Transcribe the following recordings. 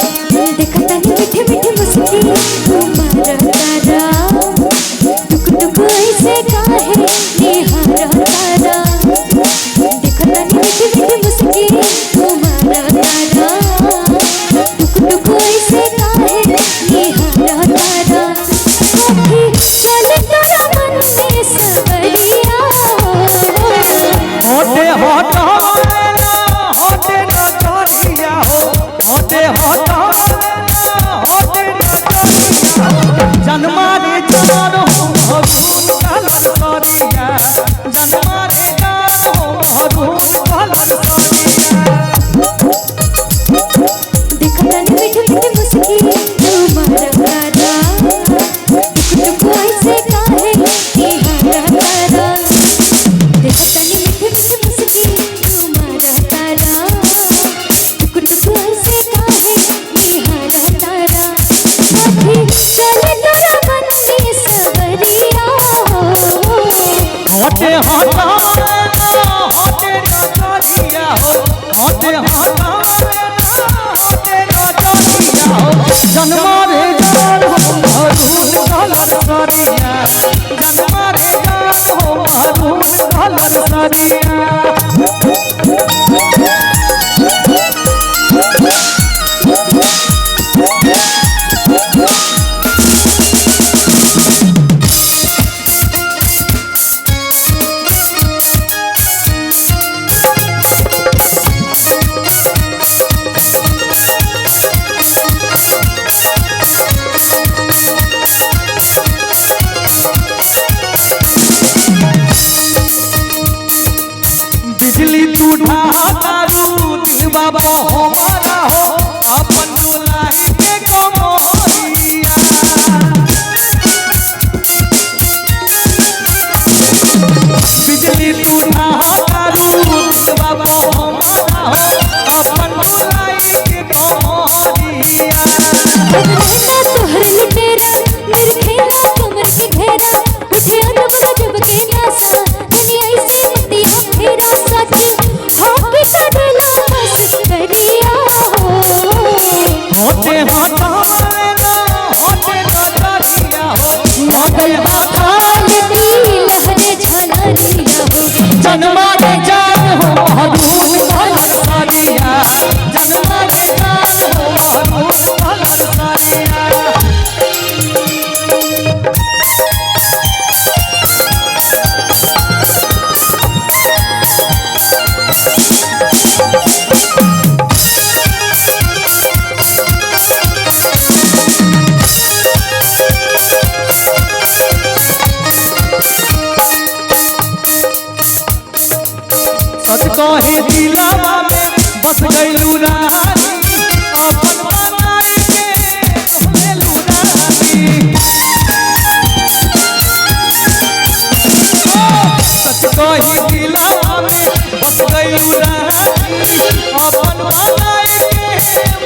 मीठे मीठे मुस्की तुम्हारा तारा टुक टुक ऐसे काहे निहारा तारा देखता मीठे मीठे मुस्की तुम्हारा तारा टुक टुक ऐसे काहे निहारा तारा कभी चल तोरा मन में सवरिया होते होता होते न करिया होते होता जन्मा रे जान हो मरून कलर करिया जन्मा रे जान हो मरून कलर करिया देखता मीठे मीठे मुस्की तुम्हारा तारा टुक टुक ऐसे काहे निहारा तारा देखता मीठे मीठे मुस्की तुम्हारा तारा टुक टुक ऐसे काहे निहारा तारा कभी चल तोरा मन में सवरिया होते होता होते न करिया होते होता होते न करिया जन्मा रे जान हो मरून कलर करिया जन्मा रे जान हो मरून कलर करिया बिजली टूटा तारू दिन बाबा हमारा हो अपन डोलाई के कमरिया बिजली टूटा तारू दिन बाबा हमारा हो अपन डोलाई के कमरिया रहना तोहर लुटेरा निरखेला कमर के घेरा उठे अदब गजब के नासा दुनिया ऐसे मतिया फेरा सच हो के करेला बस करिया होते होता होते न करिया होते होता लहरे झलरिया जन्मा रे जान हो मरून कलर करिया जन्मा रे जान हो मरून कलर करिया सच कहे दिलवा में बस गइलू रानी अपन बनाई के रहलू रानी सच कहे दिलवा में बस गइलू रानी अपन बनाई के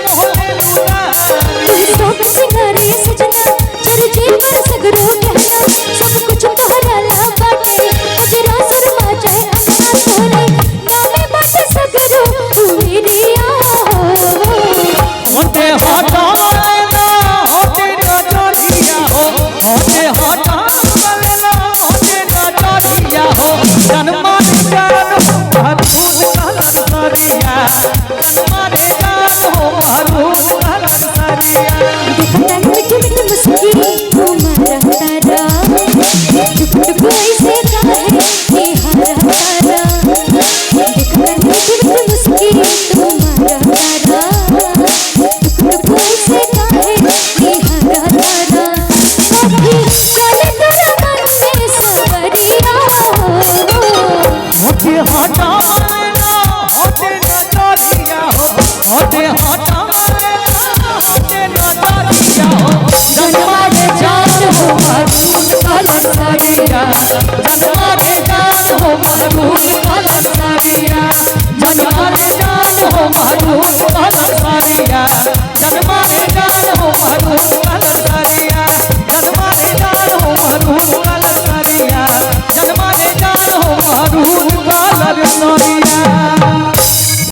रहलू रानी सब सिंगारे सजना चर्चे पर सगरो कहना सब कुछ तोहरा ला बाटे अजरा शर्मा जाए अंगना तोरे नामे बाटे सगरो उमेरिया होते होता होते न करिया होते होता होते न करिया जन्मा रे जान हो मरून कलर करिया जन्मा रे जान हो मरून कलर करिया देखता मीठे मीठे मुस्की तुम्हारा तारा टुक टुक ऐसे काहे निहारा तारा देखता मीठे मीठे मुस्की तुम्हारा तारा टुक टुक ऐसे काहे निहारा तारा कभी चल तोरा मन में सवरिया होते होता होते न करिया होते होता होते न करिया जन्मा रे जान हो मरून कलर करिया जन्मा रे जान हो मरून कलर करिया जन्मा रे जान हो मरून कलर करिया